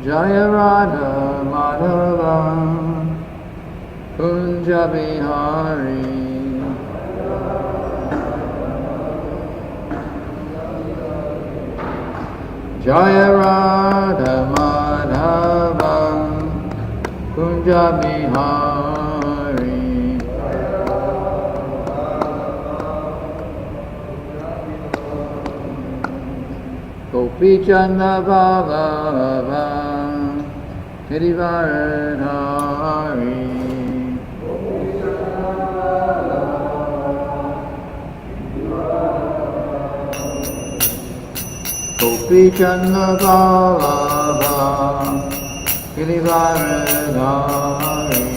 Jaya Radha Madhava Kunja Bihari Jaya Radha Madhava Kunja Bihari Gopi Chanda Baba Girivaradhari Gopi Chanda Baba Girivaradhari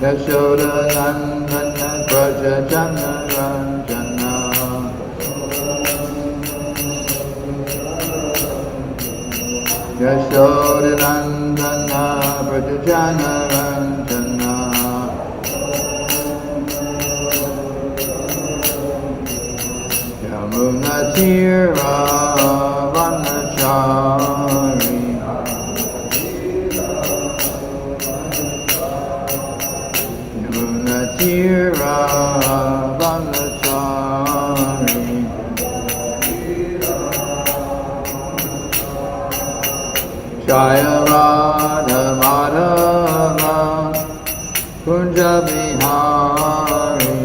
Yashoda Nandana Braja Jana Ranjana Yashoda Nandana Braja Jana Ranjana Yamuna Tira Vanachari Tira Vanachari Jaya Radha Madhava Kunja Bihari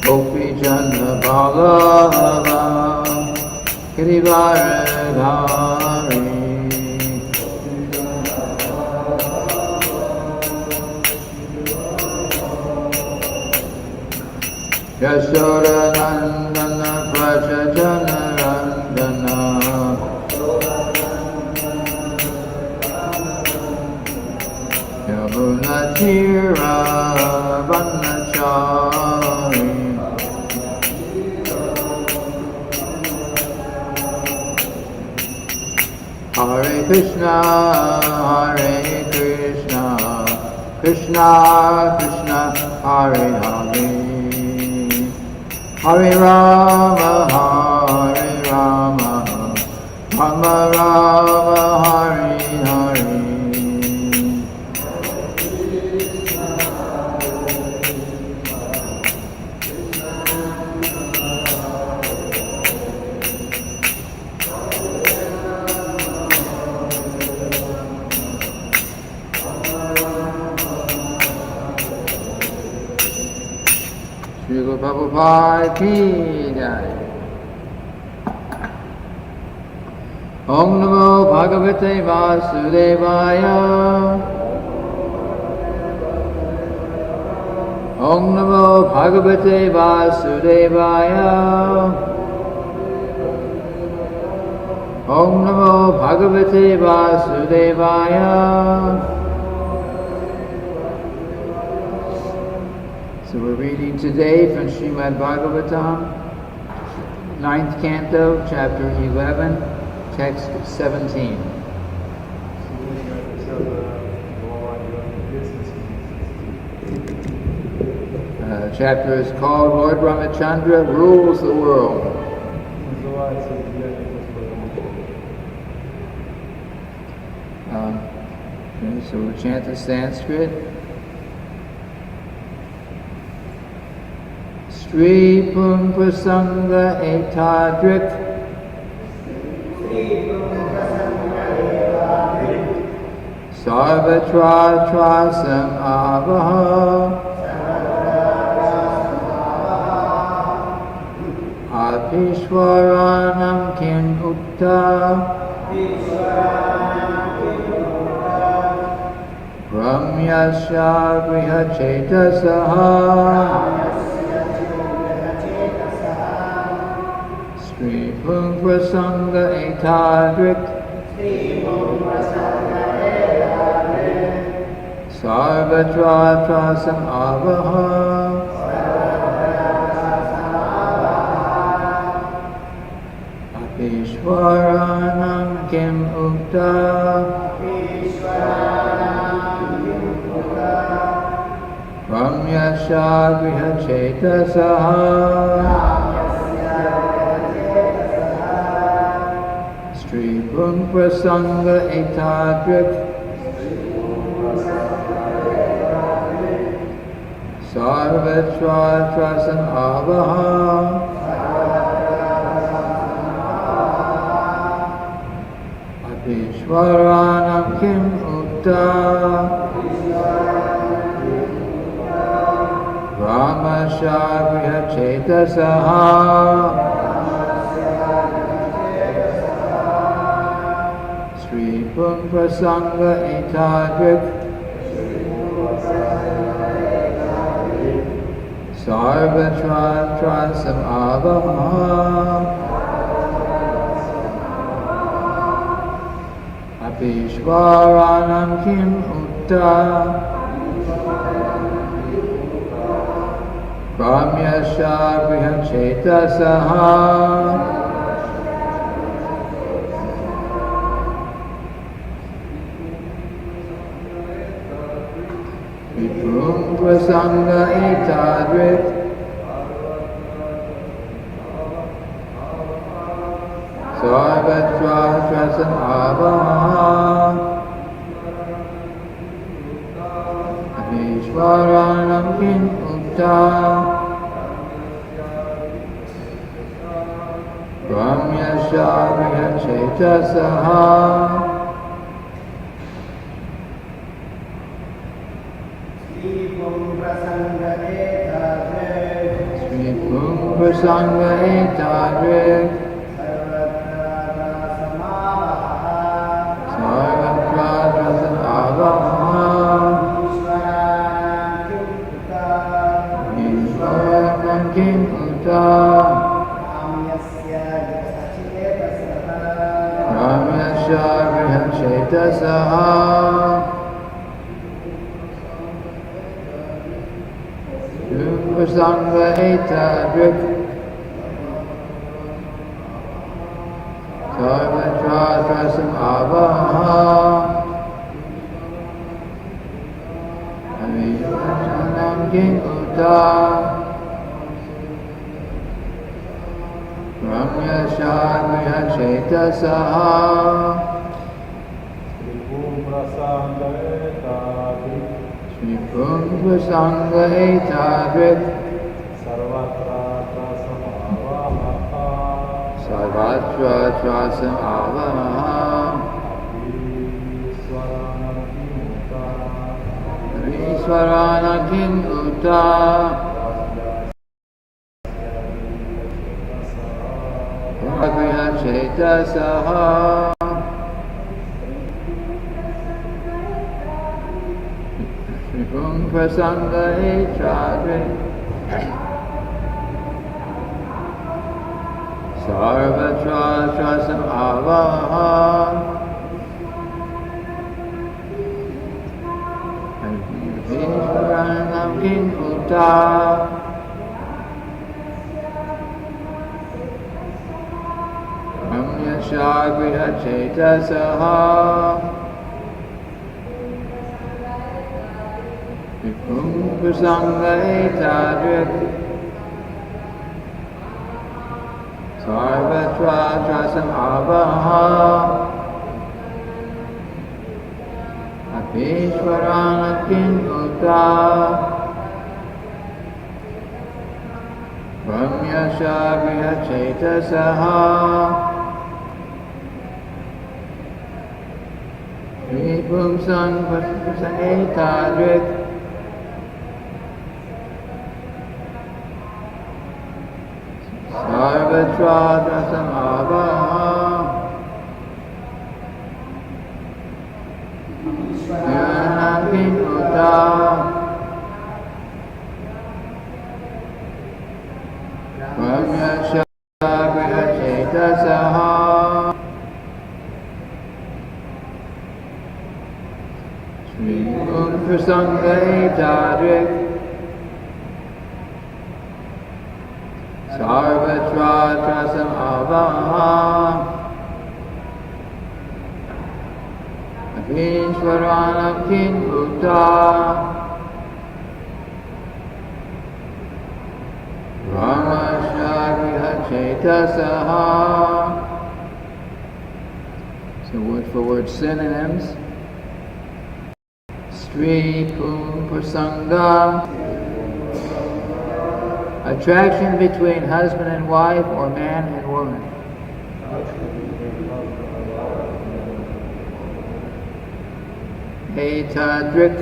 Gopi Chanda Bhagava Girivaradhari Yashoda Nandana Braja Jana Ranjana Yamuna Tira Vanachari Hare Krishna, Krishna Krishna, Hare Hare, Hare Rama, Rama Rama, Hare Hare. Srila Prabhupada ki jai. Om Namo Bhagavate Vasudevaya. Om Namo Bhagavate Vasudevaya. Om Namo Bhagavate Vasudevaya. So we're reading today from Srimad-bhagavatam, 9th Canto, Chapter 11, Text 17. Chapter is called Lord Ramacandra Rules the World. Okay, so we'll chant the Sanskrit. Sri Pum Prasanga Etadrik Sarvatra Trasam Avaha Apishwaranam Kin Utta Ramyasya Grihachetasaha Sri Pum Prasanga Etadrik Sarvatra Trasam Avaha Ishvaranam kim ukta Ramyasya grihachetasaha Sri Pung Prasanga Etadrik Sarvatra Trasan Avaha Apishwaranam Kim Ukta Ramasya Grihachetasaha Sri Pung Prasanga Etadrik Sarvatra Trasam Avaha Apishwaranam Kim Ukta Ramyasya Grihachetasaha Viprum Prasanga Etadrik Sarvatra Trasan Avaha Apishwaranam Kim Ukta Ramyasya Grihachetasaha Sri Pung Prasanga Etadrik Sarvatra Trasan Avaha Ishvaranam Kim Ukta Ramyasya Grihachetasaha Prasanga Etadrik Sarvatra Trasan Avaha Apishwaranam Kim Ukta Ramyasya Grihachetasaha Sri Pung Prasanga Etadrik Sarvatra Trasam Avaha Apishwaranam Kim Ukta Grihachetasaha Sri Pung Prasanga Etadrik Sarvatra Trasam Avaha Apishwaranam Kim Ukta Ramyasya Grihachetasaha Viprum Prasanga Etadrik Sarvatra Trasam Avaha Apishwaranam Kim Ukta Ramyasya Grihachetasaha Viprum Prasanga Etadrik Sarvatra Trasam Avaha Apishwaranam Kim Ukta Ramyasya Grihachetasaha Sri Pung Prasanga Etadrik Sarvatra Trasam Avaha Vishwaranam Kinvuta Ramashagriha Chetasaha. So word for word synonyms. Stri Pum Prasanga. Attraction between husband and wife or man and woman. Etadrik.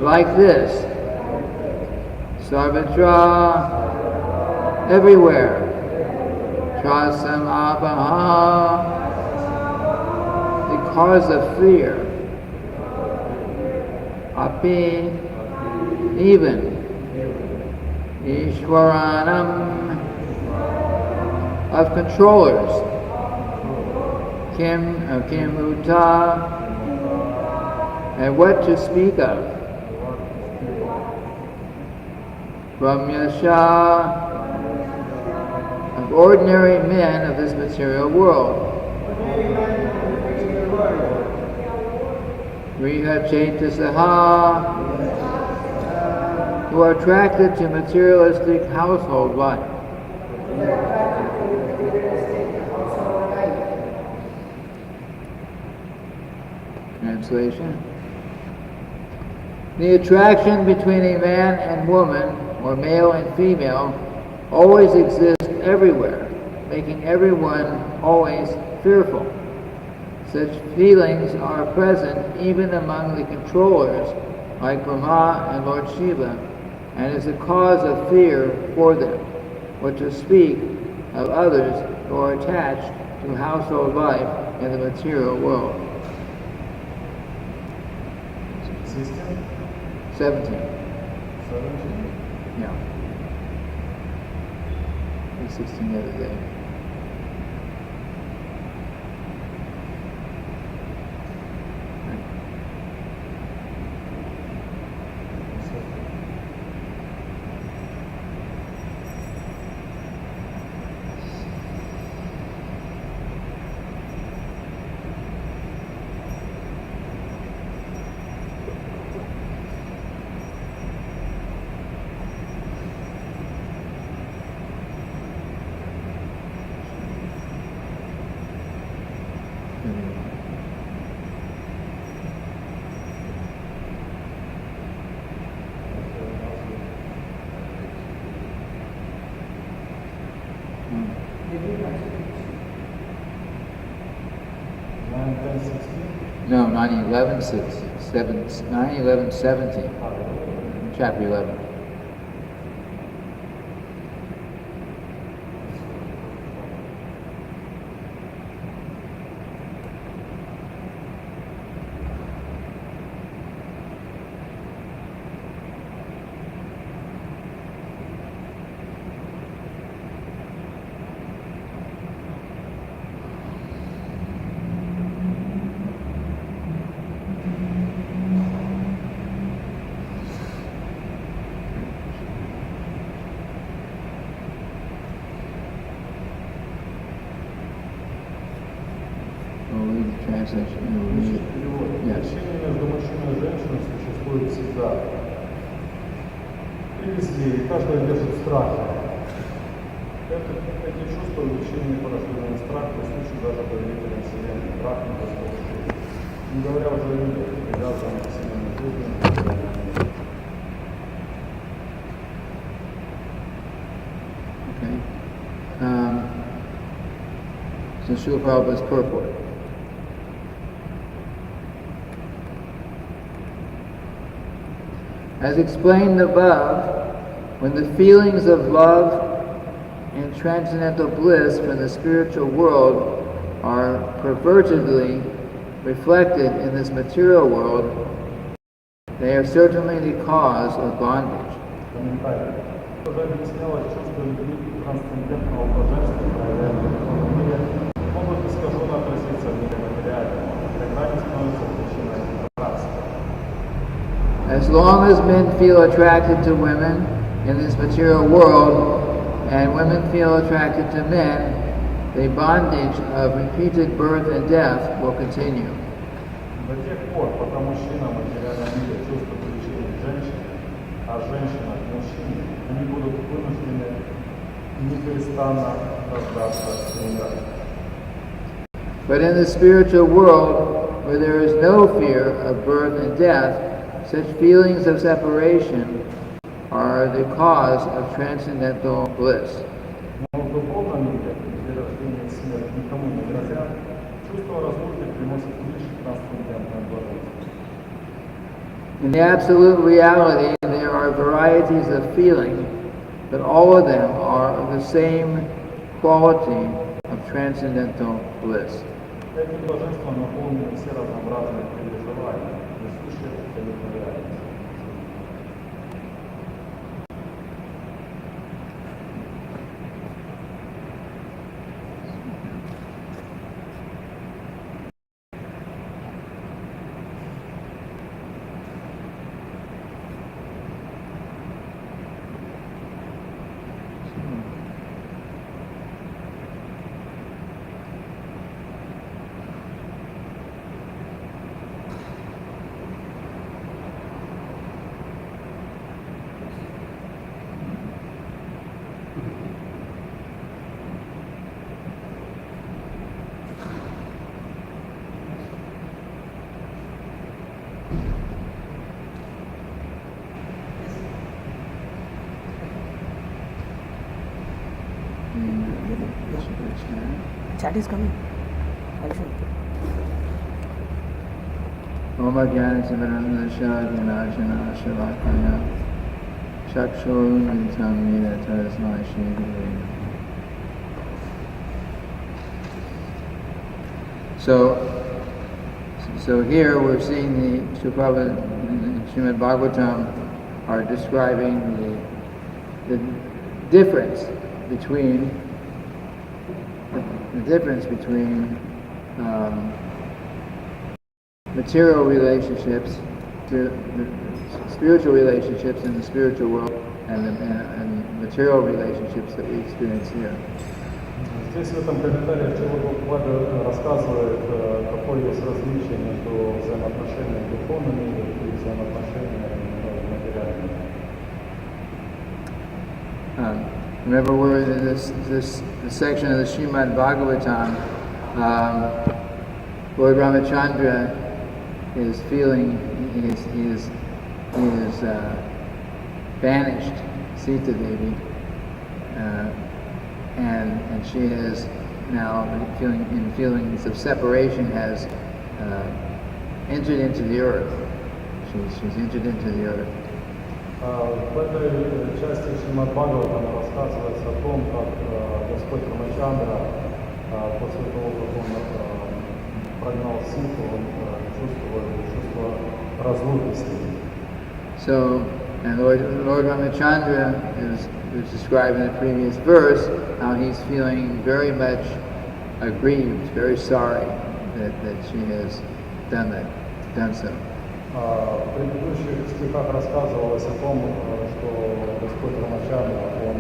Like this. Sarvatra. Everywhere. Trasam Abaha. The cause of fear. Api. Even. Ishwaranam, of controllers. Kim, of Kimuta, and what to speak of. Brahmyasha, of ordinary men of this material world. Riha Chaitasaha, who are attracted to materialistic household life. Translation. The attraction between a man and woman, or male and female, always exists everywhere, making everyone always fearful. Such feelings are present even among the controllers, like Brahma and Lord Shiva, and is a cause of fear for them, or to speak of others who are attached to household life in the material world. 17. Yeah. 16 the other day. No, 9/11/17, chapter 11. Отношения между мужчиной и женщиной существуют всегда. Привезли, каждый держит в страхе. Эти чувства увлечения порождения страха присущи даже повелителям Вселенной, страх недостаточно. Не говоря уже о людях, привязанных к Вселенной жизнью. So Srila Prabhupada's purport. As explained above, when the feelings of love and transcendental bliss from the spiritual world are pervertedly reflected in this material world, they are certainly the cause of bondage. As long as men feel attracted to women in this material world, and women feel attracted to men, the bondage of repeated birth and death will continue. До тех пор, пока мужчина в материальном мире чувствует влечение к женщине, а женщина к мужчине, они будут вынуждены непрестанно рождаться и умирать. But in the spiritual world, where there is no fear of birth and death, such feelings of separation are the cause of transcendental bliss. Но в духовном мире, где рождение и смерть никому не грозят, чувство разлуки приносит лишь трансцендентное блаженство. In the absolute reality, there are varieties of feeling, but all of them are of the same quality of transcendental bliss. Эти блаженства наполнены все разнообразные переживания, несущие абсолютную реальность. Chat is coming. I should. Om Ajnana Timirandasya Shalakaya Chakshuruntam Yena Tasmai Shri. So here we're seeing the Prabhupada in Srimad-bhagavatam are describing the difference between material relationships, the spiritual relationships in the spiritual world, and material relationships that we experience here. Здесь в этом комментарии Прабхупада рассказывает, какое есть различие между взаимоотношениями в духовном мире и взаимоотношениями в материальном мире. Remember, we're in this section of the Srimad-bhagavatam. Lord Ramacandra is feeling he is banished Sita Devi, and she is now in feelings of separation has entered into the earth. She's entered into the earth. В этой части Сримад-бхагаватама рассказывается о том, как Господь Рамачандра, после того, как он прогнал Ситу, он чувство разлуки с ним. So, and Lord Ramacandra is described in the previous verse how he's feeling very much aggrieved, very sorry that she has done so. В предыдущих стихах рассказывалось о том, что Господь Рамачандра, он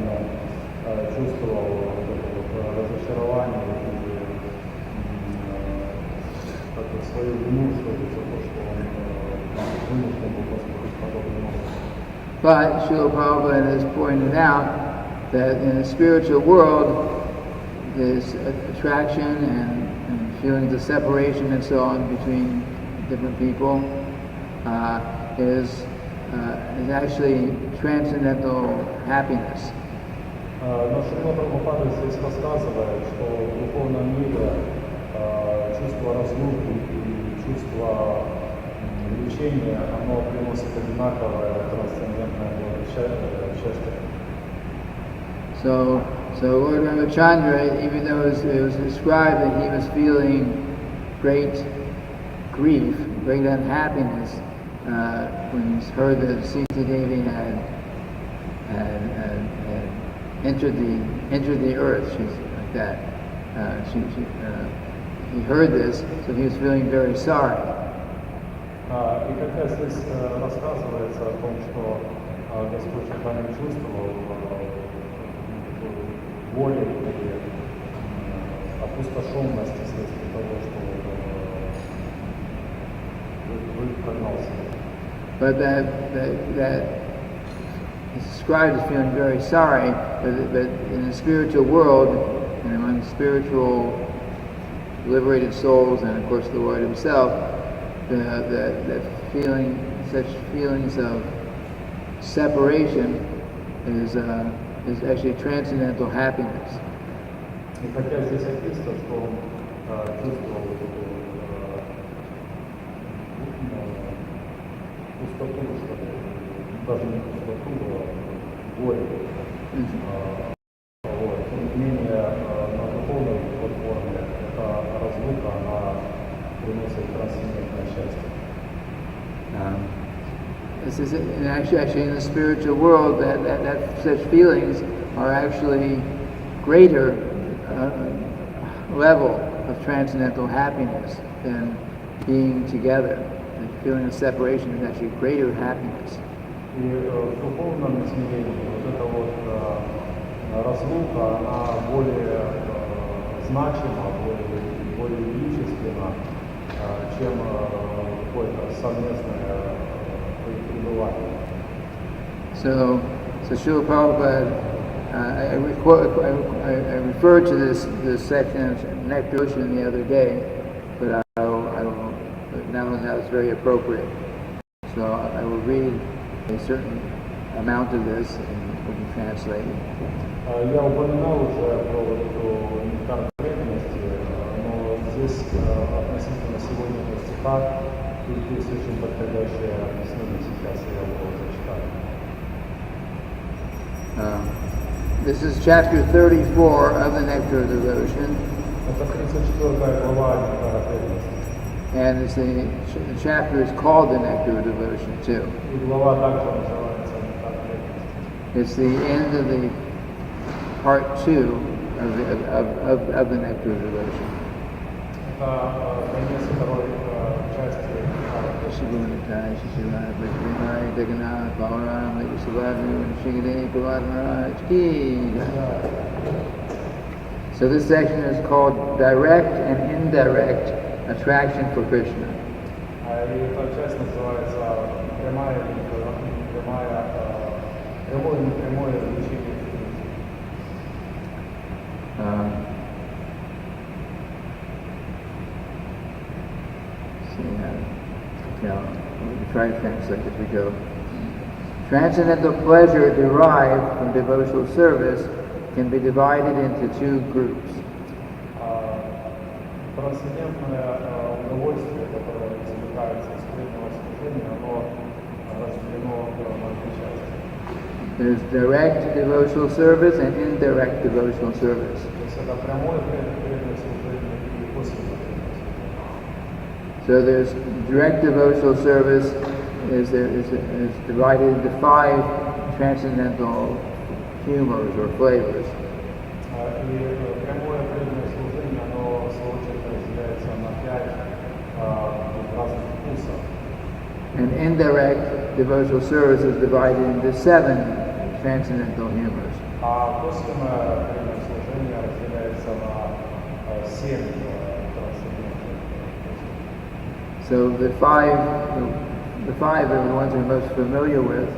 чувствовал разочарование и свою вину, что это за то, что он вынужден был поступить подобным образом. But Srila Prabhupada has pointed out that in the spiritual world, there's attraction and feelings of separation and so on between different people. Is actually transcendental happiness. Но Шрила Прабхупада здесь рассказывает, что в духовном мире чувство разлуки и чувство влечения, оно приносит одинаковое трансцендентное счастье. So Lord Ramacandra, even though it was described that he was feeling great grief, great unhappiness, when he heard that Sita Devi had entered the earth, she's like that. He heard this, so he was feeling very sorry. И как здесь рассказывается о том, что Господь чувствовал боль и опустошенности вследствие того, что вы прогнался. But that is described as feeling very sorry, but in the spiritual world, and among spiritual liberated souls, and of course the Lord Himself, that feeling, such feelings of separation is actually transcendental happiness. И хотя здесь описано, что он чувствовал пустоту, что ли, даже не пустоту, а горе. Тем не менее, на духовной платформе эта разлука, она приносит трансцендентное счастье. This is actually in the spiritual world that such feelings are actually greater level of transcendental happiness than being together. The feeling of separation is actually greater happiness. И в духовном измерении вот эта вот разлука, она более значима, более величественна, чем какое-то совместное пребывание. So Srila Prabhupada, I referred to this section of Nectar Ocean the other day, but now it's very appropriate. So I will read a certain amount of this and it will be translated. Я упоминал уже про эту нектар преданности, но здесь относительно сегодняшнего стиха тут есть очень подходящее объяснение, сейчас я его зачитаю. This is chapter 34 of the Nectar of Devotion. Это 34 глава нектара преданности. And the chapter is called the Nectar of Devotion too. И глава также называется нектар преданности. It's the end of the part 2 of the Nectar of Devotion. Это конец второй части. So this section is called Direct and Indirect Attraction for Krishna. И эта часть называется прямое и непрямое влечение к Кришне. We'll try to translate as we go. Transcendental pleasure derived from devotional service can be divided into two groups. Трансцендентное удовольствие, которое извлекается из преданного служения, оно разделено на две части. There's direct devotional service and indirect devotional service. То есть это прямое преданное служение и косвенное преданное служение. So there's direct devotional service is divided into 5 transcendental humors or flavors. И прямое преданное служение, оно в свою очередь разделяется на 5 разных вкусов. And indirect devotional service is divided into 7 transcendental humors. А косвенное преданное служение разделяется на 7 трансцендентных. So the five are the ones we're most familiar with: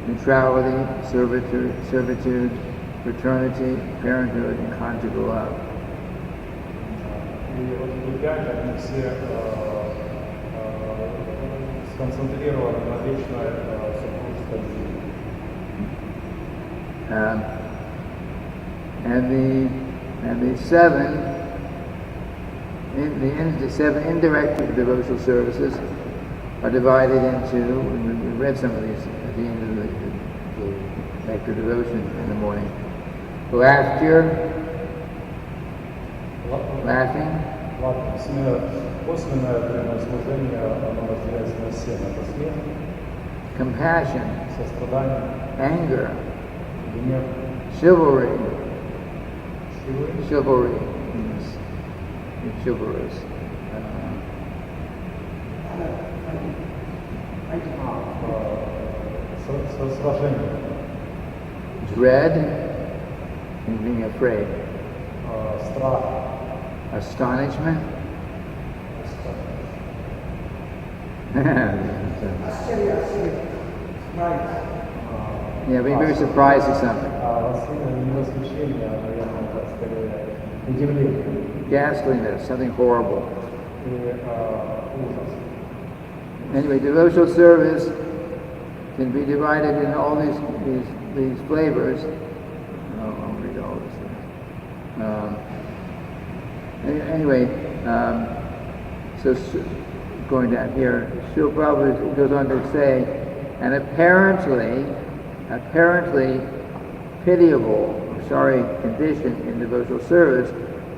neutrality, servitude, fraternity, parenthood, and conjugal love. И вот эти 5, они все сконцентрированы на вечной супружеской жизни. And the 7 the 7 indirect devotional services are divided into, we read some of these at the end of the Nectar Devotion in the morning. Laughter, laughing, Косвенное преданное служение, оно разделяется на 7. Это смех, compassion, сострадание, anger, гнев, chivalry, силы, chivalry means chivalrous. Сражение, Dread and being afraid. страх, Astonishment? Yeah, be very surprised at something. Ghastliness, something horrible. Anyway, devotional service can be divided in all these flavors. I'll read all this. Anyway, so going down here, Srila Prabhupada goes on to say, an apparently pitiable, sorry, condition in devotional service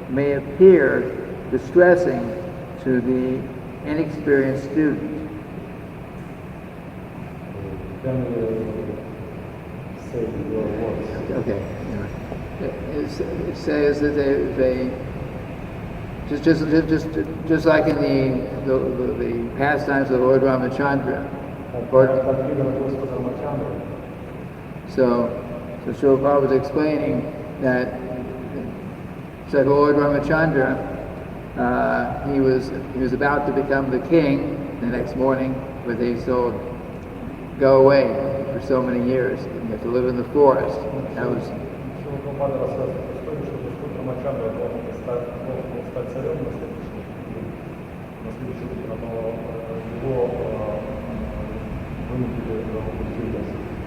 may appear distressing to the inexperienced student. Okay. It says that they just like in the pastimes of Lord Ramacandra. So Srila Prabhupada was explaining that it's like Lord Ramacandra, he was about to become the king the next morning, but they told, go away for so many years. You have to live in the forest. That was.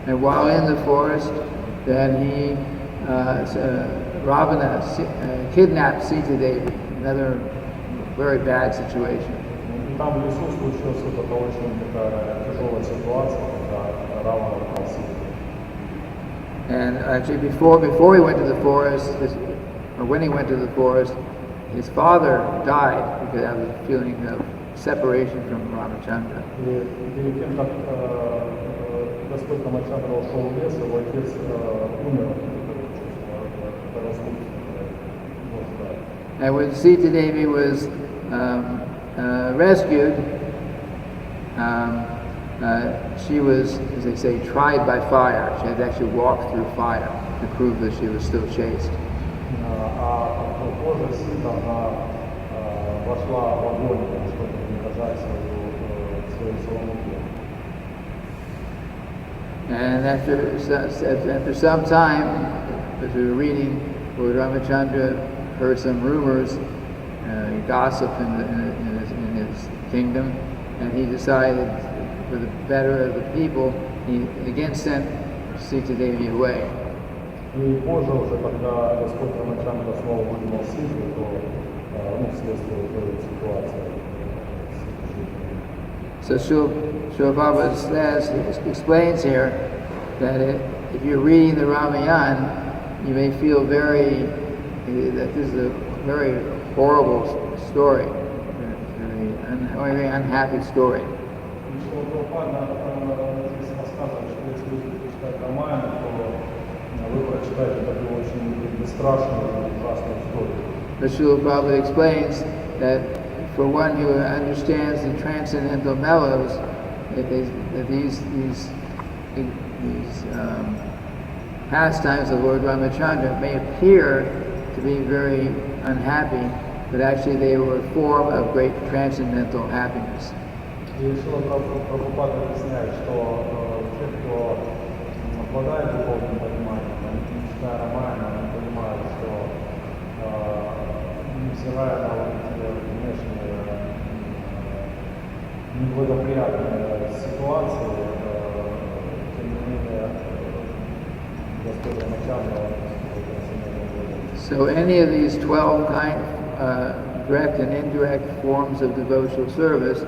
And while in the forest, then he Ravana kidnapped Sita Devi. Another very bad situation. And actually, before he went to the forest, or when he went to the forest, his father died because of the feeling of separation from Ramacandra. And when Sita Devi was rescued, she was, as they say, tried by fire. She had to actually walk through fire to prove that she was still chaste. And after some time, as we were reading, Lord Ramacandra heard some rumors, gossip in his kingdom, and he decided, for the better of the people, he again sent Sita Devi away. So Srila Prabhupada explains here that if you're reading the Ramayana, you may feel that this is a very horrible story, a very unhappy story. But Srila Prabhupada explains that for one who understands the transcendental mellows, that these pastimes of Lord Ramacandra may appear to be very unhappy, but actually they were a form of great transcendental happiness. So any of these 12 direct and indirect forms of devotional service,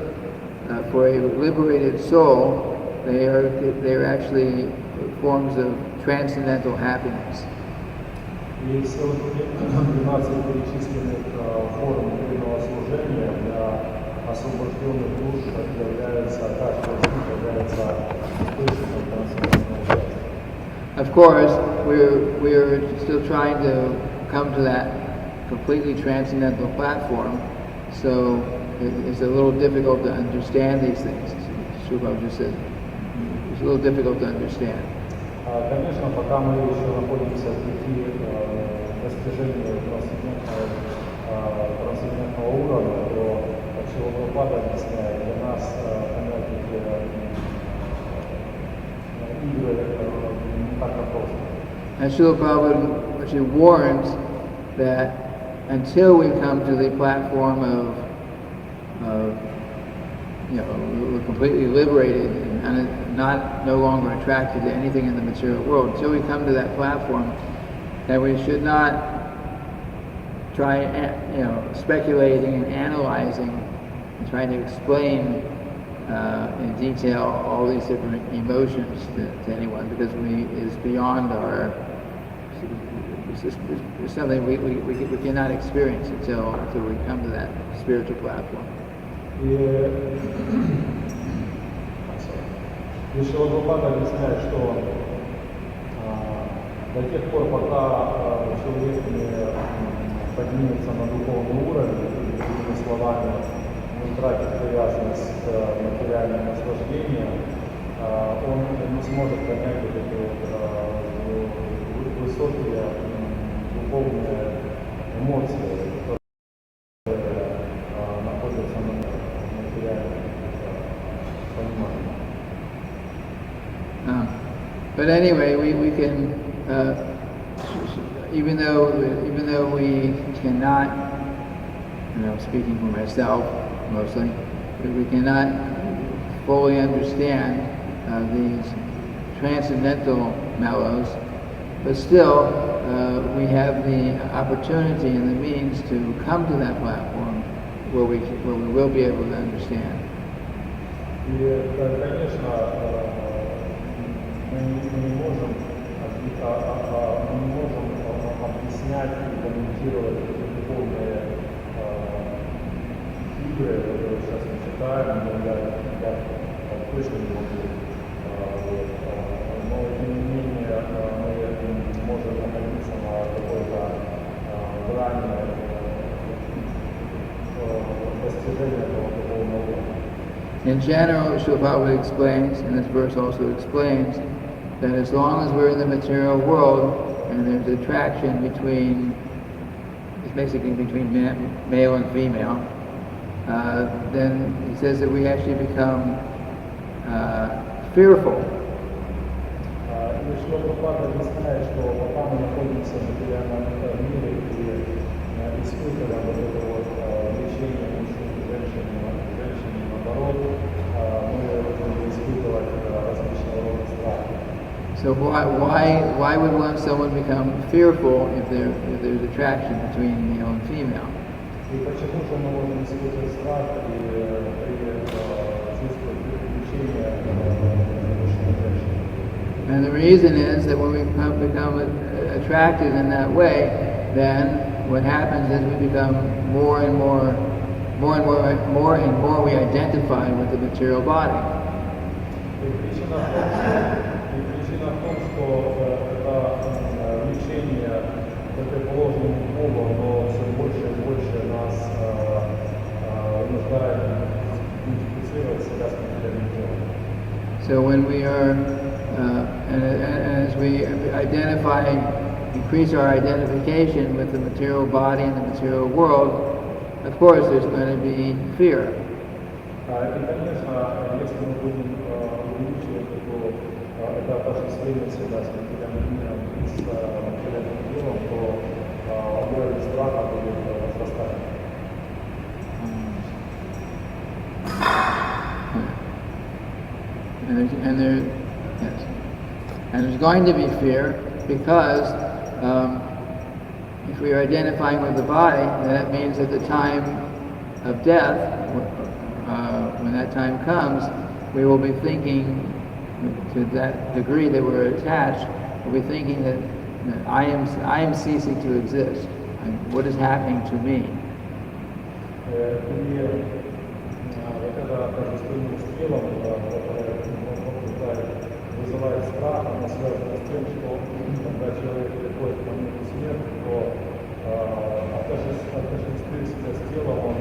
for a liberated soul, they are actually forms of transcendental happiness. Of course, we're still trying to come to that completely transcendental platform, so it's a little difficult to understand these things. Srila just said it's a little difficult to understand. Конечно, пока мы еще находимся в пути достижения трансцендентного уровня, то Шрила-Прабхупада объясняет, для нас понять эти игры не так просто. And Srila Prabhupada actually warns that until we come to the platform of we're completely liberated and no longer attracted to anything in the material world, until we come to that platform, that we should not try speculating and analyzing and trying to explain in detail all these different emotions to anyone, because it's beyond our. It's something we cannot experience until we come to that spiritual platform. И Шрила-Прабхупада объясняет, что до тех пор, пока человек не поднимется на духовный уровень, другими словами, не тратит привязанность к материальным наслаждениям, он не сможет понять вот эти высокие духовные эмоции, которые находятся на материальном понимании. But anyway, we can, even though we cannot, speaking for myself mostly, we cannot fully understand these transcendental mellows, but still we have the opportunity and the means to come to that platform where we will be able to understand. И, конечно, мы не можем объяснять и комментировать духовные игры, которые сейчас мы читаем, я точно не могу. Но тем не менее мы можем находиться на какой-то грани достижения этого духовного уровня. In general, Srila Prabhupada explains, and this verse also explains, that as long as we're in the material world and there's attraction it's basically between male and female, then he says that we actually become fearful. Шрила-Прабхупада объясняет, что пока мы находимся в материальном мире и испытываем вот это вот влечение мужчин к женщинам, наоборот, мы будем испытывать различного рода страхи. So why would someone become fearful if there's attraction between male and female? И почему же мы можем испытывать страх и чувствовать влечение мужчин и женщин? And the reason is that when we become attracted in that way, then what happens is we become more and more we identify with the material body. И причина в том, что это влечение противоположным полом, но все больше и больше нас вынуждает идентифицировать себя с материальным телом. So when we are, and as we increase our identification with the material body and the material world, of course there's going to be fear. И, конечно, если мы будем увеличивать это отождествление себя с материальным миром и с материальным телом, то уровень страха будет возрастать. And there's going to be fear because if we are identifying with the body, then that means at the time of death, when that time comes, we will be thinking, to that degree that we're attached, we'll be thinking that I am ceasing to exist. And what is happening to me? Вызывает страх, оно связано с тем, что когда человек приходит к моменту смерти, то отождествив себя с телом, он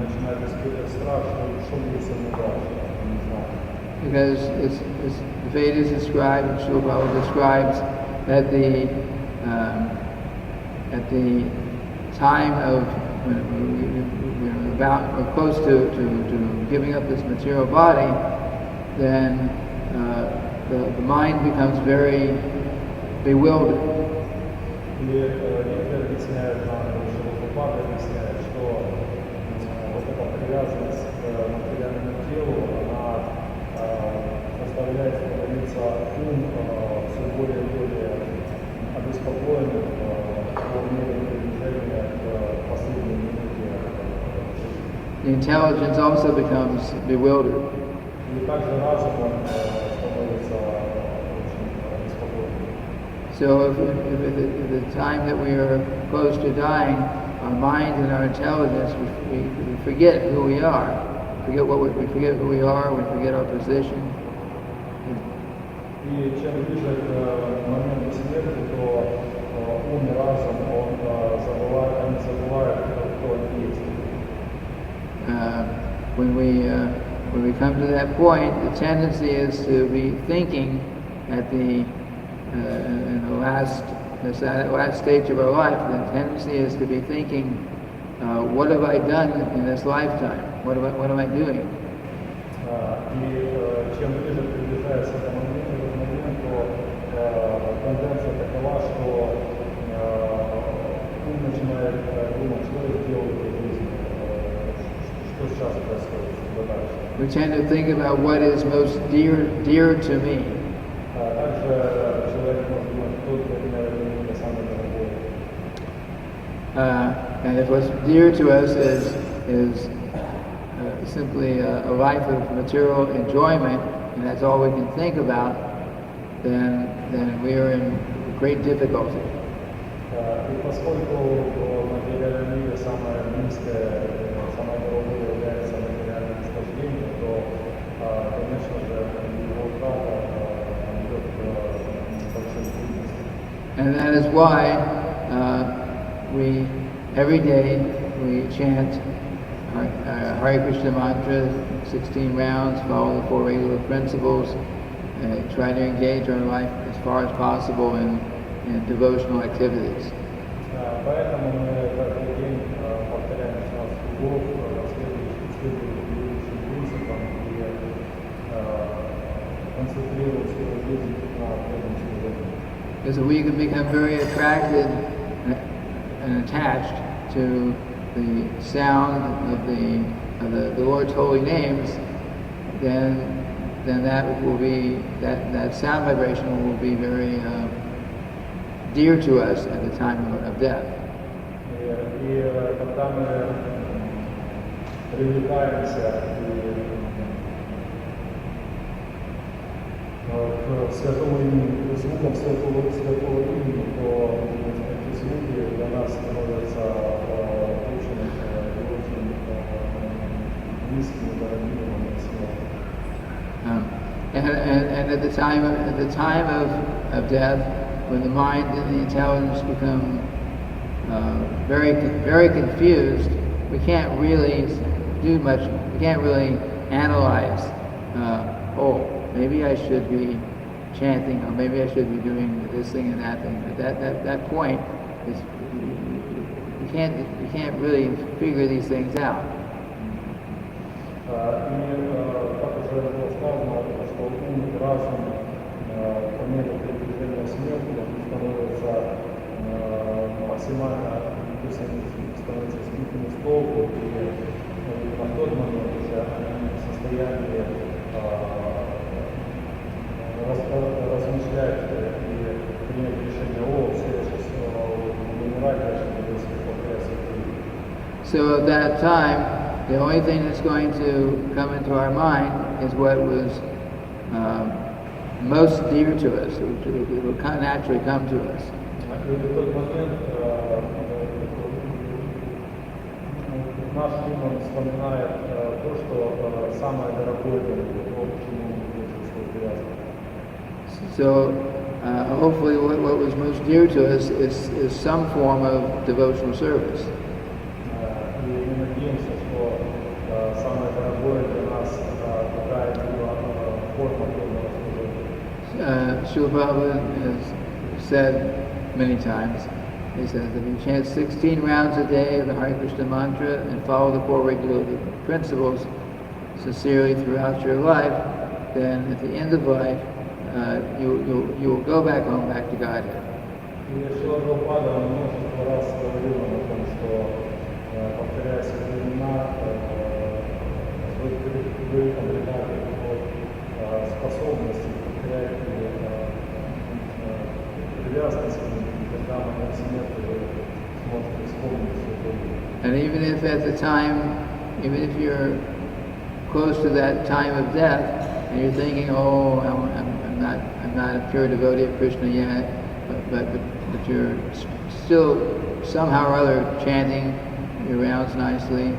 начинает испытывать страх, что будет со мной дальше, он не знает. Because the Vedas describe, and Srila Prabhupada describes, that at the time of we're close to giving up this material body, then the mind becomes very bewildered. И некоторые объясняют нам, что Прабхупада объясняет, что вот эта привязанность к материальному телу, она заставляет становиться ум все более и более обеспокоенным по мере приближения к последней минуте жизни. The intelligence also becomes bewildered. И также разум становится очень беспокойным. So if the time that we are close to dying, our mind and our intelligence, we forget who we are. We forget who we are, we forget our position. И чем ближе к моменту смерти, то ум и разум, они забывают, кто они есть. When we come to that point, the tendency is to be thinking at the in the last stage of our life. The tendency is to be thinking, what have I done in this lifetime? What am I doing? И чем ближе приближается этот момент, то тенденция такова, что ум начинает думать, что я сделал в жизни, что сейчас происходит, что дальше. We tend to think about what is most dear to me. Также человек может думать, кто для меня самый дорогой. And if what's dear to us is simply a life of material enjoyment, and that's all we can think about, then we are in great difficulty. И поскольку в материальном мире самое близкое, самое дорогое является материальное наслаждение, то, конечно же, его утрата идет к большой трудности. And that is why we every day we chant Hare Krishna mantra, 16 rounds, follow the 4 regular principles, try to engage our life as far as possible in devotional activities. Поэтому мы каждый день повторяем 16 кругов, следуем принципам и концентрируем свою жизнь на преданном служении. Because we can become very attracted and attached to the sound of the Lord's holy names, then that will be that sound vibration will be very dear to us at the time of death. И когда мы привлекаемся к святому имени, к звукам святого имени, то эти звуки для нас становятся очень близкими, дорогими нам And at the time of death, when the mind and the intelligence become very confused, we can't really do much. We can't really analyze. Maybe I should be chanting, or maybe I should be doing this thing and that thing. But that point is you can't really figure these things out. И как уже было сказано, что ум и разум по мере приближения смерти становятся максимально, то есть они становятся сбитыми с толку, и на тот момент уже они в состоянии размышлять и принять решение, все, я сейчас умирать, я сейчас буду себе повторять свою. So at that time, the only thing that's going to come into our mind is what was most dear to us. It will naturally come to us. И в тот момент наш ум вспоминает то, что самое дорогое для него, то, к чему он хочет привязан. So hopefully what was most dear to us is some form of devotional service. И мы надеемся, что самое дорогое для нас какая-либо форма преданного служения. Srila Prabhupada has said many times He says, if you chant 16 rounds a day of the Hare Krishna mantra and follow the 4 regular principles sincerely throughout your life, then at the end of life, you will go back home, back to Godhead. И Шрила-Прабхупада множество раз говорил о том, что, повторяя свои имена, вы обретаете способность повторять привязанность, когда момент смерти вы сможете вспомнить все это. And even if at the time, even if you're close to that time of death, and you're thinking, oh, I'm not a pure devotee of Krishna yet, but you're still somehow or other chanting your rounds nicely,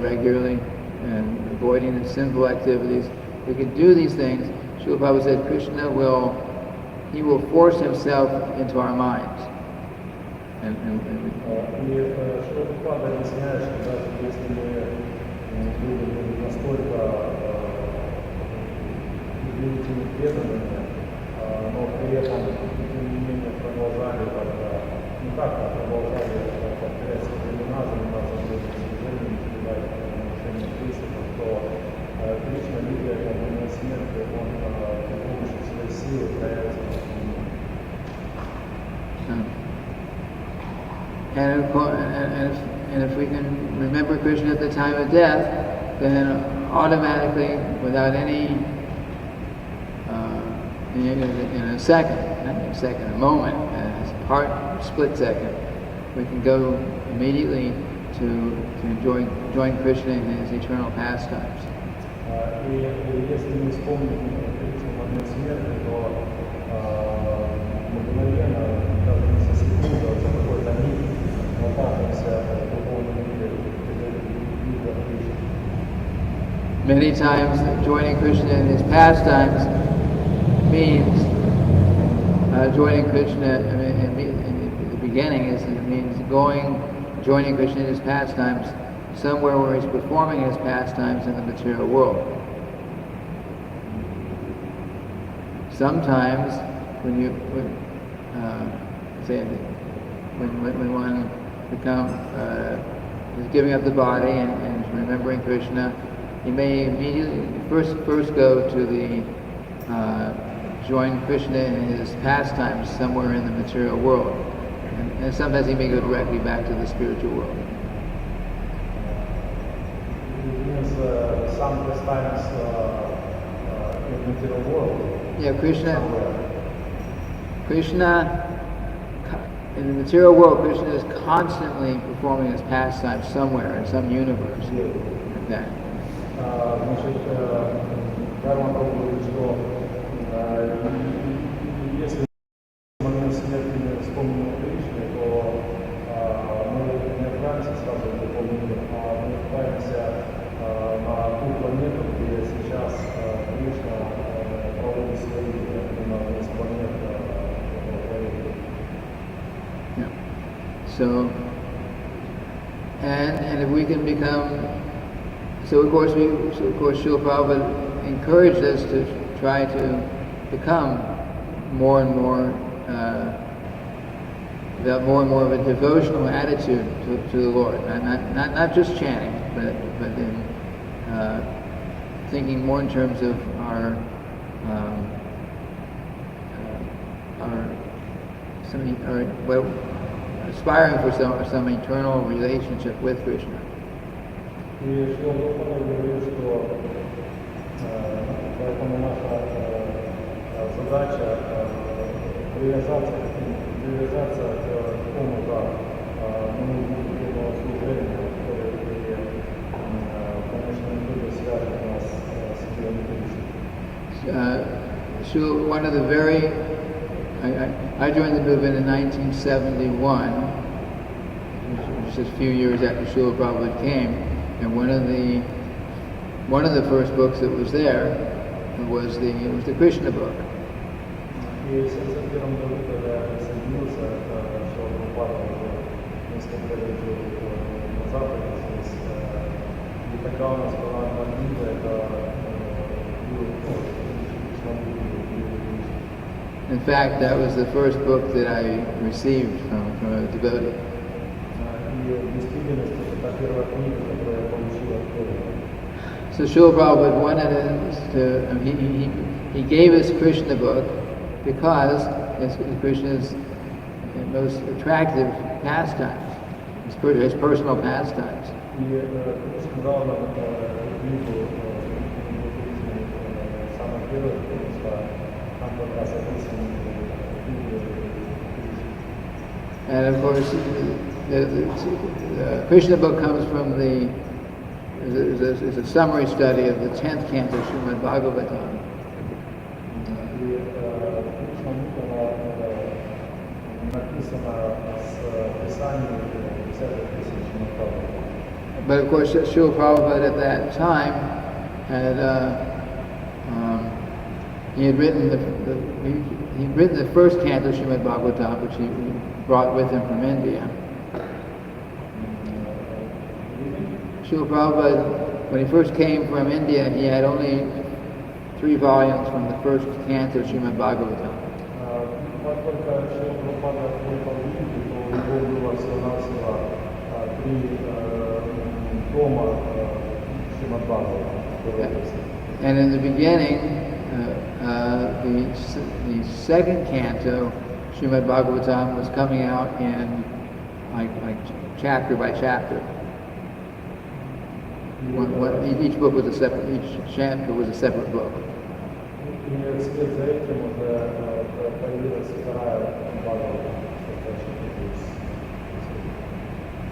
regularly, and avoiding the sinful activities. We can do these things. Srila Prabhupada said Krishna will force himself into our minds. И Шрила-Прабхупада объясняет, что даже если мы будем настолько удивительно преданными, но при этом, тем не менее, продолжали продолжали повторять свои имена, заниматься Божьим служением, передать отношения к принципам, то Кришна, видя это момент смерти, он при помощи своей силы проявится на земле. And if we can remember Krishna at the time of death, then automatically, without any, in a second, not in a second, a moment, a split second, we can go immediately to join Krishna in his eternal pastimes. И если мы вспомним Кришну в момент смерти, то мгновенно, даже не за секунду, а за какой-то миг, мы окажемся в духовном мире, мира Кришны. Many times joining Krishna in his pastimes means joining Krishna in the beginning means joining Krishna in his pastimes somewhere where he's performing his pastimes in the material world. Sometimes when one is giving up the body and remembering Krishna, he may immediately first go to the join Krishna in his pastimes somewhere in the material world, and sometimes he may go directly back to the spiritual world. It means some pastimes in the material world. Yeah, Krishna in the material world, Krishna is constantly performing his pastimes somewhere in some universe. Like that. Значит, Дharma говорит, что если в момент смерти мы вспомним о Кришне, то мы не отправимся сразу в духовный мир, а мы отправимся на ту планету, где сейчас Кришна проводит свои на одной из планет. So, and if we can become, so of course Srila Prabhupada encouraged us to try to become more and more, develop more and more of a devotional attitude to the Lord, not just chanting, but in thinking more in terms of our aspiring for some eternal relationship with Krishna. И Шрила Прабхупада говорит, что поэтому наша задача привязаться к какому-то духовному служению, которое в конечном итоге свяжет нас с Кришной. One of the I joined the movement in 1971, which is a few years after Srila Prabhupada came, and one of the first books that was there was the Krishna book. И в 71 году, когда я присоединился, это Шрила Прабхупада уже несколько лет на Западе здесь, и тогда у нас была одна книга, это In fact, that was the first book that I received from a devotee. И в действительности это первая книга, которую я получил от преданных. So Srila Prabhupada wanted us to, he gave us Krishna book because it's Krishna's most attractive pastimes, his personal pastimes. И Кришна дал нам книгу самой первой, потому что там как раз описаны And of course, the Krishna book comes from is a summary study of the 10th canto Srimad-bhagavatam. But of course, Srila Prabhupada at that time had he had written the first canto Srimad-bhagavatam, which he brought with him from India. Srila Prabhupada, when he first came from India, he had only 3 volumes from the first canto Srimad-bhagavatam. And in the beginning, the second canto Srimad-bhagavatam was coming out in like chapter by chapter. Each book was a separate. Each chapter was a separate book.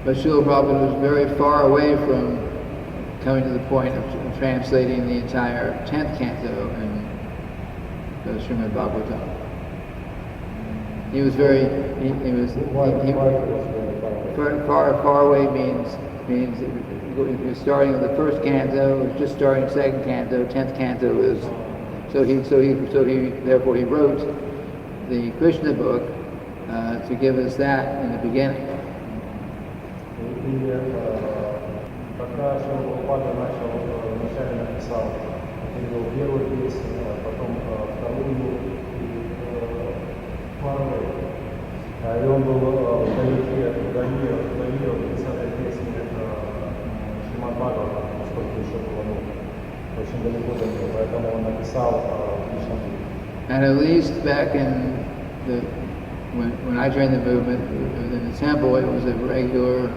But Srila Prabhupada was very far away from coming to the point of translating the entire 10th canto in the Srimad-bhagavatam. He was far away means if you're starting with the first canto, just starting second canto, 10th canto is therefore he wrote the Krishna book to give us that in the beginning. Когда Шрила начал вначале написал его первую песню, а потом вторую и вторую. И он был вдалеке от 10-й песни Сримад-бхагаватам, поскольку еще было очень далеко до него, поэтому он написал Кришна. And at least back in when I joined the movement in the temple, it was a regular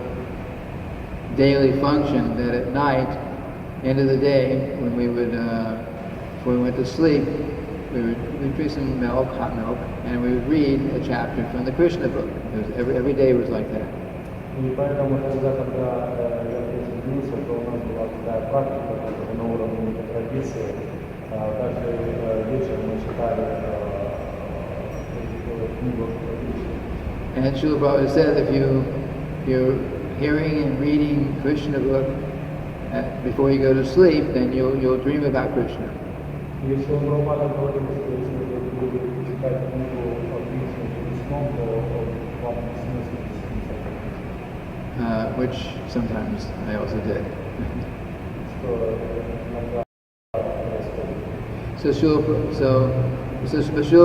daily function that at night, end of the day, when we would, before we went to sleep, we'd drink some milk, hot milk, and we would read a chapter from the Krishna book. Every day was like that. И поэтому когда я присоединился, то у нас была такая практика, которая на уровне традиции. Каждый вечер мы читали книгу Кришны. And Srila Prabhupada said if you're hearing and reading Krishna book before you go to sleep, then you'll dream about Krishna. Which sometimes I also did. So Srila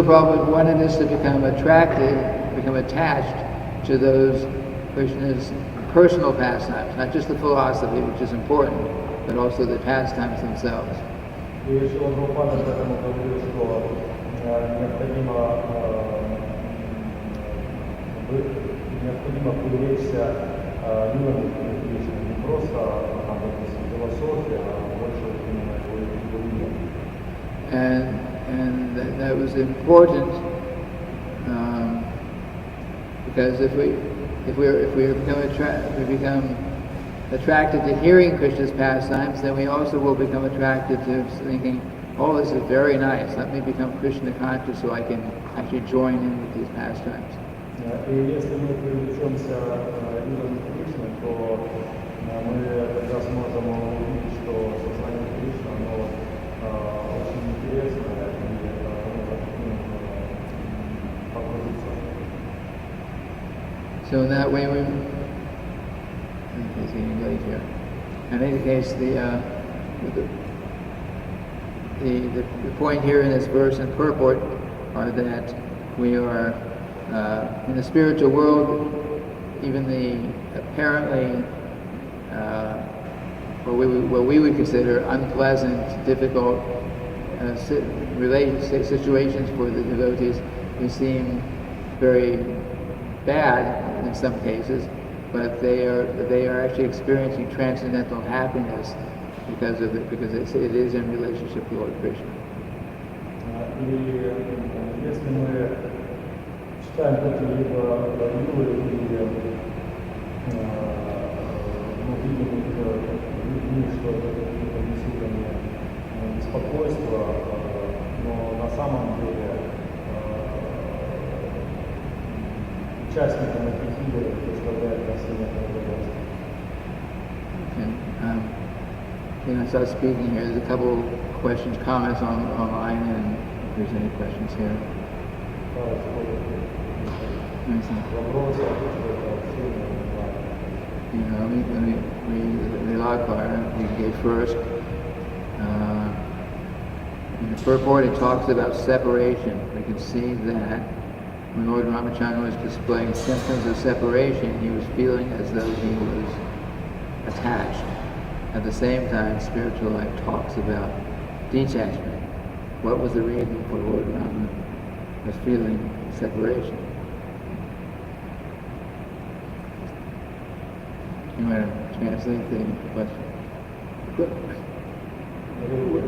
Prabhupada wanted us to become attached to those Krishna's personal pastimes, not just the philosophy, which is important, but also the pastimes themselves. And that was important because if we become attracted to hearing Krishna's pastimes, then we also will become attracted to thinking, oh, this is very nice, let me become Krishna conscious so I can actually join in with these pastimes. И если мы привлечемся идолом Кришны, то мы тогда сможем увидеть, что сознание Кришны, оно очень интересное, и мы захотим погрузиться. So in that way, it's getting late here. In any case, the point here in this verse and purport are that We are in the spiritual world, even the apparently what we would consider unpleasant, difficult situations for the devotees, they seem very bad in some cases, but they are actually experiencing transcendental happiness because it is in relationship to Lord Krishna. И если мы читаем какие-либо главы или видим людьми, что это какие-то несут беспокойство, но на самом деле участникам этих игр доставляет насильно удовольствие. I start speaking here. There's a couple questions, comments online, and if there's any questions here. Let me read the Lagpar we gave first. In the purport, it talks about separation. We can see that when Lord Ramacandra was displaying symptoms of separation, he was feeling as though he was attached. At the same time, spiritual life talks about detachment. What was the reason for Lord Rama was feeling separation? You want to translate the question?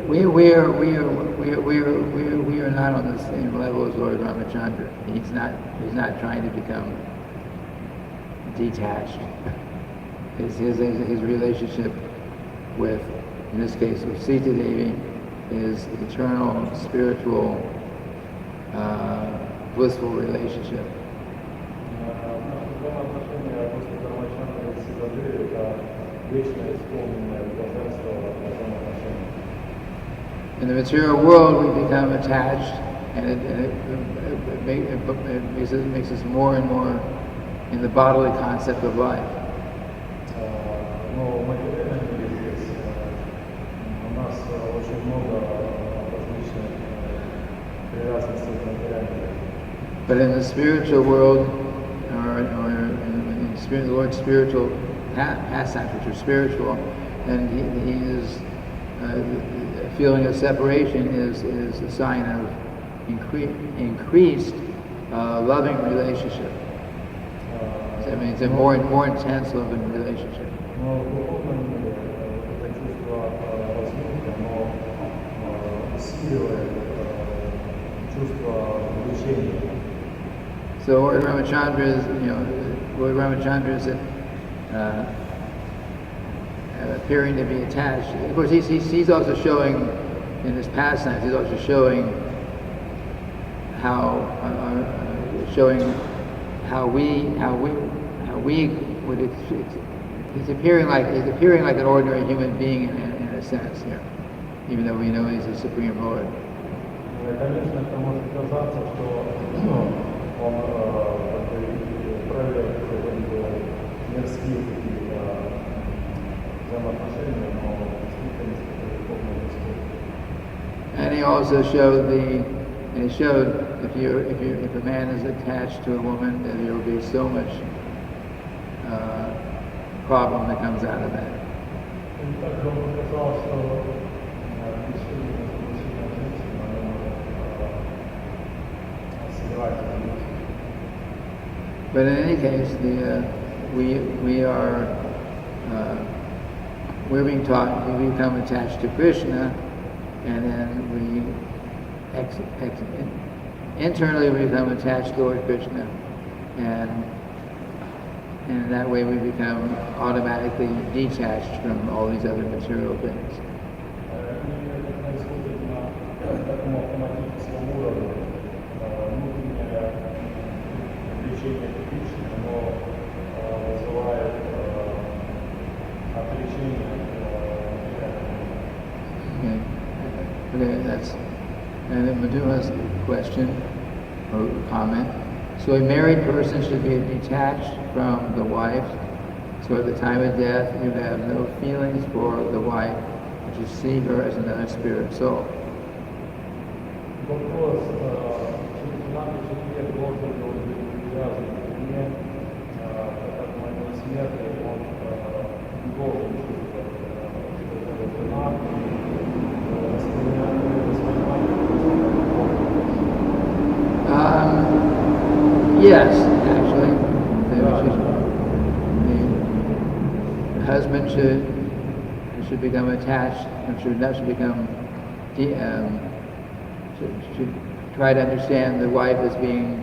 We are not on the same level as Lord Ramacandra. He's not trying to become detached. His relationship with, in this case, with Sita Devi, is eternal, spiritual, blissful relationship. In the material world, we become attached, and it makes us more and more in the bodily concept of life. But in the spiritual world, or in the Lord's spiritual pastimes, which are spiritual, and he is a feeling of separation is a sign of increased loving relationship. So, I mean, it's a more intense loving relationship. So Lord Ramacandra is, appearing to be attached. Of course, he's also showing in his pastimes. He's also showing how we would. He's appearing like an ordinary human being in a sense here, even though we know he's the Supreme Lord. Конечно, это может казаться, что он проявляет мирские какие-то взаимоотношения, но действительно духовно. And he also showed if a man is attached to a woman, then there will be so much problem that comes out of that. But in any case, we're being taught we become attached to Krishna, and then internally we become attached to Lord Krishna, and in that way we become automatically detached from all these other material things. Okay, that's and then Madhu's question or comment. So a married person should be detached from the wife, so at the time of death you have no feelings for the wife, but you see her as another spirit soul. данный человек должен был быть привязан к мне, так как моего смерти он не должен чувствовать, что это жена, Yes, actually. The husband should become attached and should become should try to understand the wife as being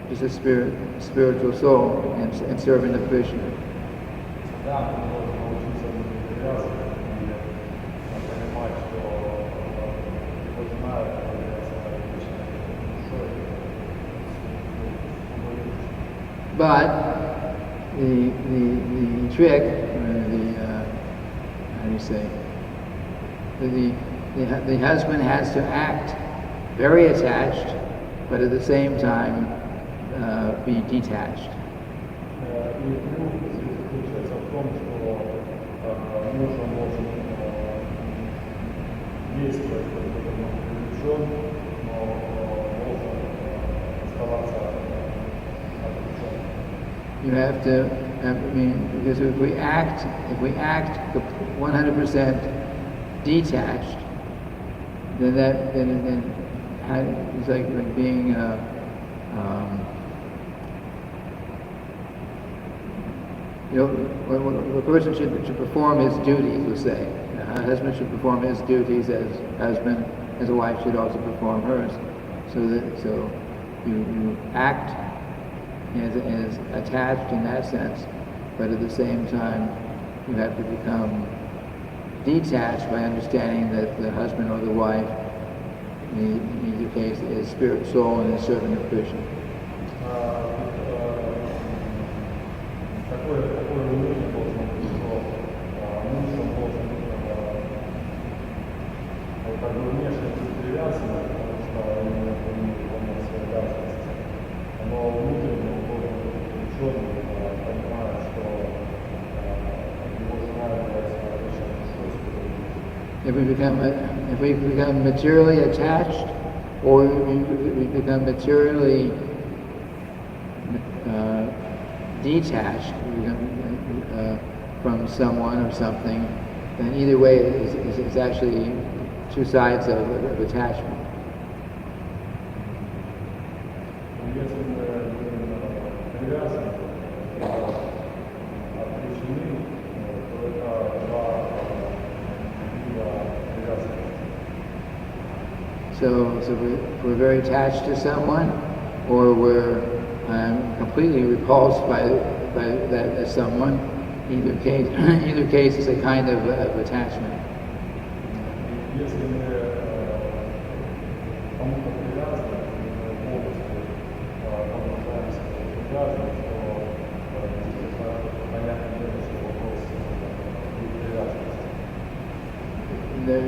just a spiritual soul and serving the Krishna. But the trick, how do you say? The husband has to act very attached, but at the same time be detached. You have to, because if we act 100% detached, then it's like being a person should perform his duties. Let's say a husband should perform his duties as husband, as a wife should also perform hers. So you act as attached in that sense, but at the same time you have to become detached by understanding that the husband or the wife in either case is spirit soul and is servant of Krishna. If we become materially attached, or we become materially detached from someone or something, then either way it's actually two sides of attachment. So if we're very attached to someone, or we're completely repulsed by that someone, either case is a kind of attachment.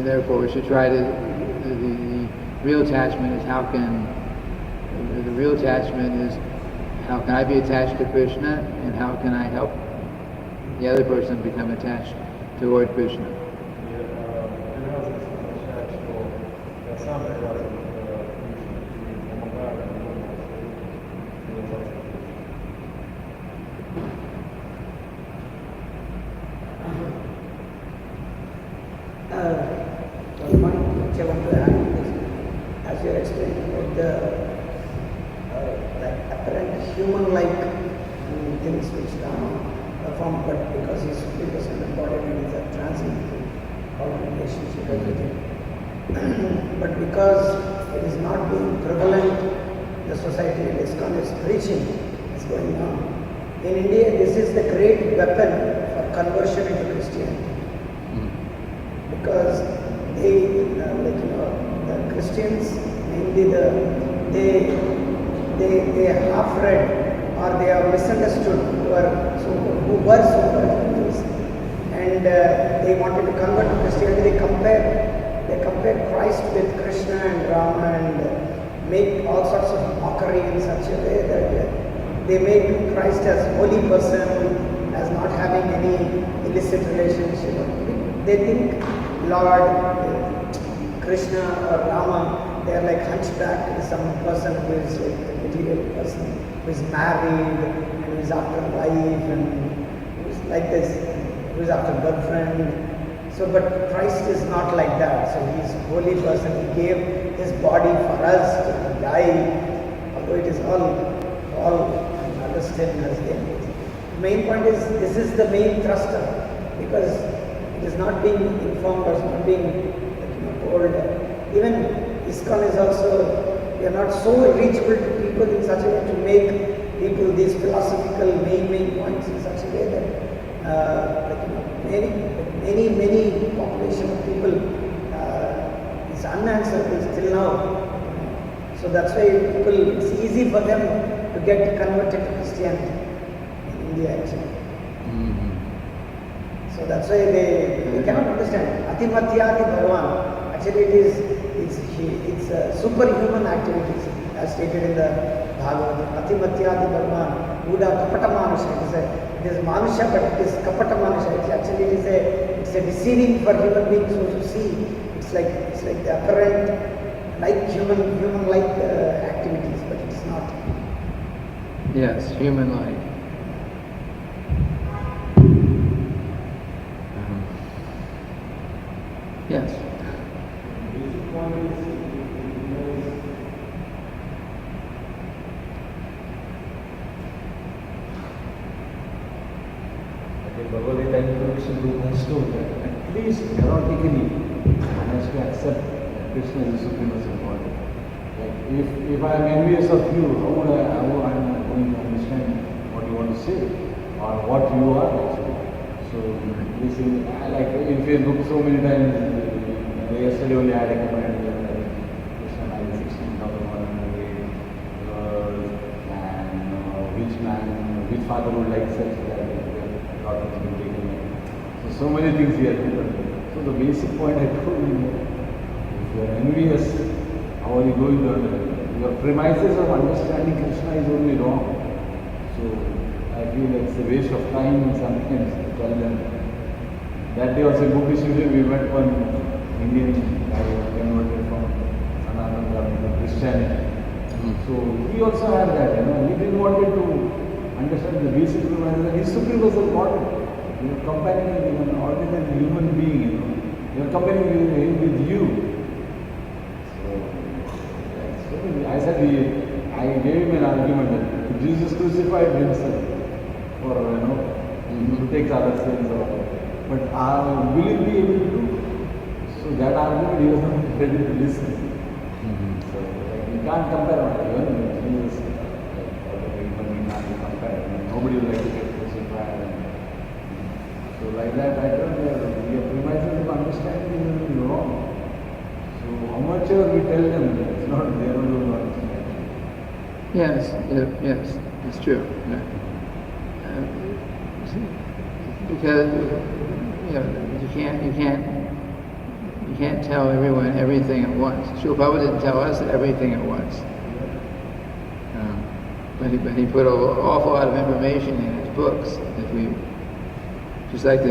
Therefore, we should try to. The real attachment is how can I be attached to Krishna, and how can I help the other person become attached toward Krishna. As you explained about the apparent human-like things which Rama performed, but because he's 50% embodiment, he's a transcendental all relationship, everything. But because it is not being prevalent, the society in ISKCON is preaching is going on. In India, this is the great weapon for conversion into Christianity, because they, the Christians, mainly they half read or they are misunderstood who were super Hindus, and they wanted to convert to Christianity. They compare Christ with Krishna and Rama and make all sorts of mockery in such a way that they make Christ as holy person, as not having any illicit relationship. They think Lord Krishna or Rama, they are like hunchback, some person who is like a material person, who is married, and who is after wife, and who is like this, who is after girlfriend. So, but Christ is not like that. So, he is a holy person. He gave his body for us to die, although it is all understood as the main point is, this is the main thruster, because it is not being informed or it's not being told. Even ISKCON is also, we are not so reachable to people in such a way to make people these philosophical main points in such a way that many population of people is unanswerable till now. So that's why people, it's easy for them to get converted to Christianity in India actually. So that's why they cannot understand. Atimatyati Bhagavan. Actually it's superhuman activities as stated in the Bhagavatam. Atimatyati Bhagavan. Buddha Kapata Manusha. It is Manusha, but it is Kapata Manusha. Actually it's a deceiving for human beings to see. It's like the apparent like human-like activities, but it is not. Yes, human-like. Yes. Basic point is, Bhagavad Gita introduction group has told that at least theoretically one has to accept that Krishna is the supreme important. Like if I am envious of you, how am I going to understand what you want to say or what you are actually? So this is like in Facebook so many times. Yesterday only I had a comment that Krishna has 16,108 girls and which father would like such that daughter to be taken. So many things here. So the basic point I told you, if you are envious, how are you going to understand? Your premises of understanding Krishna is only wrong. So I feel it's a waste of time sometimes to tell them. That day also in book distribution we met one Indian guy converted from Sanatana to Christianity. So he also had that, he didn't want to understand the basic premises. His supreme was important. You are comparing him with an ordinary human being, you are comparing him with you. So I said, I gave him an argument that Jesus crucified himself for, to take other sins. But will he be able to do? So that argument he was not ready to listen. So you can't compare even Jesus, human can't be compared. Nobody will like to get crucified. So like that, I told you, your premises of understanding is wrong. So how much ever we tell them, it's not, they don't understand. Yes, it's true. Because you can't tell everyone everything at once. Srila Prabhupada didn't tell us everything at once, but he put an awful lot of information in his books. Just like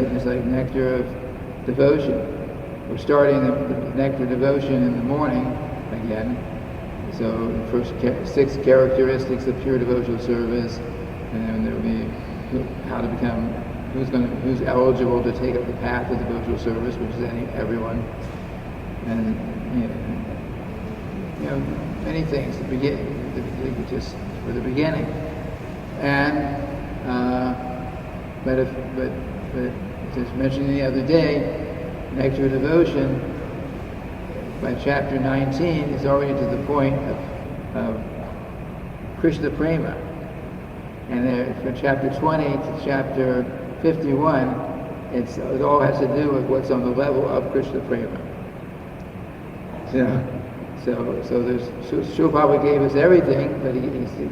Nectar of Devotion, we're starting the Nectar of Devotion in the morning again. So first 6 characteristics of pure devotional service, and then there will be how to become. Who's eligible to take up the path of devotional service, which is everyone, and many things. Just for the beginning, and but as mentioned the other day, Nectar of Devotion by chapter 19 is already to the point of Krishna Prema, and there, from chapter 20 to chapter 51, it all has to do with what's on the level of Krishna Prema. So there's Srila Prabhupada gave us everything, but he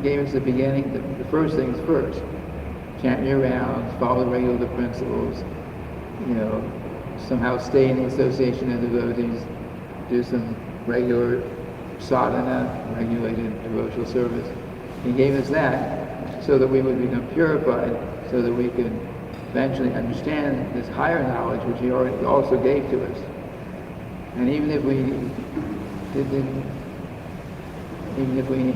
gave us the beginning, the first things first. Chant your rounds, follow the regular principles, somehow stay in the association of devotees, do some regular sadhana, regulated devotional service. He gave us that so that we would become purified, so that we could eventually understand this higher knowledge which he already also gave to us. And even if we didn't, even if we,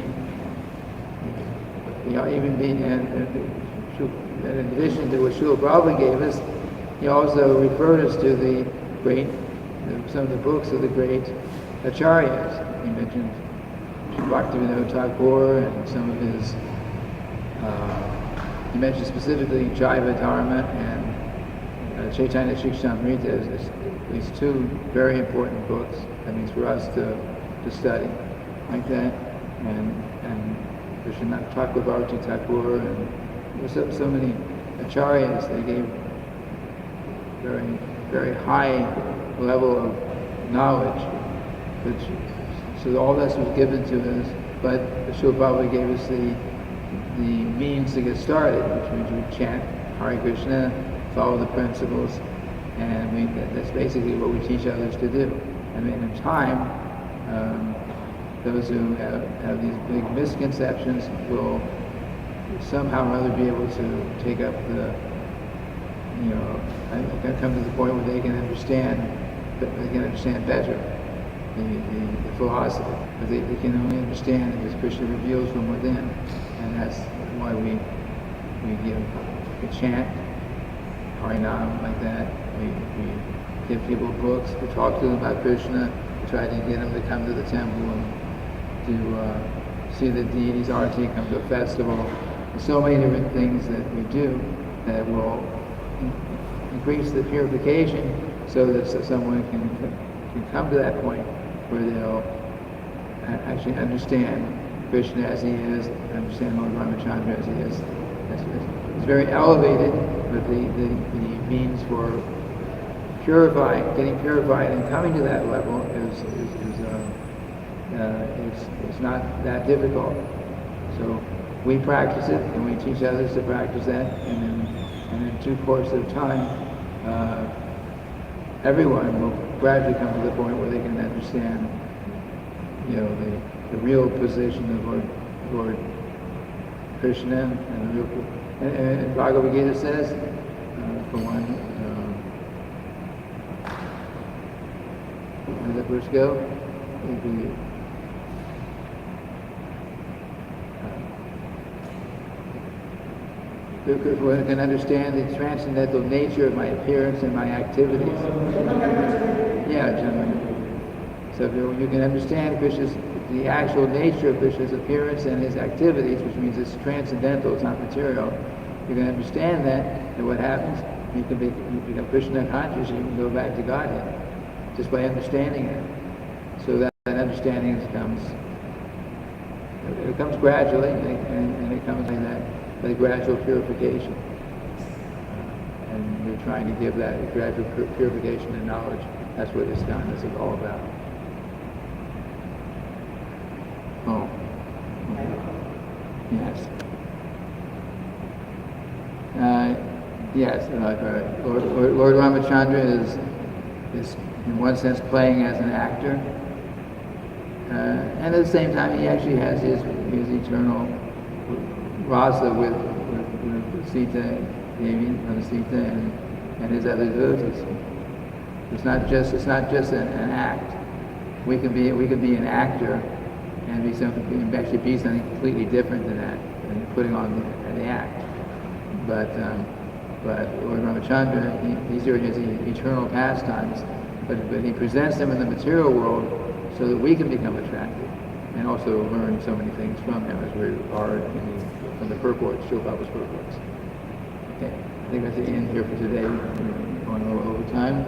even being, in addition to what Srila Prabhupada gave us, he also referred us to the great, some of the books of the great acharyas. He mentioned Bhaktivinoda Thakur and some of his, he mentioned specifically Jaiva Dharma and Chaitanya Shikshamrita as these two very important books. That means for us to study like that. And Vishwanath Chakravarti Thakur and so many acharyas, they gave very, very high level of knowledge, so all this was given to us, but Srila Prabhupada gave us the means to get started, which means we chant Hare Krishna, follow the principles, and that's basically what we teach others to do. I mean, in time, those who have these big misconceptions will somehow or other be able to take up the, come to the point where they can understand better the philosophy. But they can only understand it as Krishna reveals from within, and that's why we chant Harinam like that. We give people books, we talk to them about Krishna, we try to get them to come to the temple and to see the deities arati, come to a festival. There's so many different things that we do that will increase the purification so that someone can come to that point where they'll actually understand Krishna as he is, understand Lord Ramacandra as he is. It's very elevated, but the means for getting purified and coming to that level is not that difficult. So we practice it, and we teach others to practice that, and in due course of time, everyone will gradually come to the point where they can understand, the real position of Lord Krishna, and the real. And Bhagavad Gita says, for one, where does that verse go? One can understand the transcendental nature of my appearance and my activities. Yeah, gentlemen. So if you can understand the actual nature of Krishna's appearance and his activities, which means it's transcendental, it's not material, you can understand that, and what happens? You become Krishna conscious, you can go back to Godhead, just by understanding it. So that understanding comes gradually, and it comes like that, by gradual purification. And we're trying to give that gradual purification and knowledge. That's what this Gandhas is all about. Oh. Yes. Yes. Lord Ramacandra is in one sense playing as an actor, and at the same time he actually has his eternal rasa with Sita, Devi, Sita, and his other devotees. It's not just an act. We can be an actor and actually be something completely different than that, and putting on the act. But Lord Ramacandra, he's doing his eternal pastimes, but he presents them in the material world so that we can become attracted and also learn so many things from him as we are from the purports, Srila Prabhupada's purports. Okay, I think that's the end here for today. We're going a little over time.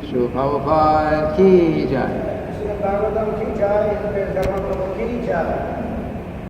Srila Prabhupada ki jai. Srimad-bhagavatam ki jai, Dharma Prabhu ki jai.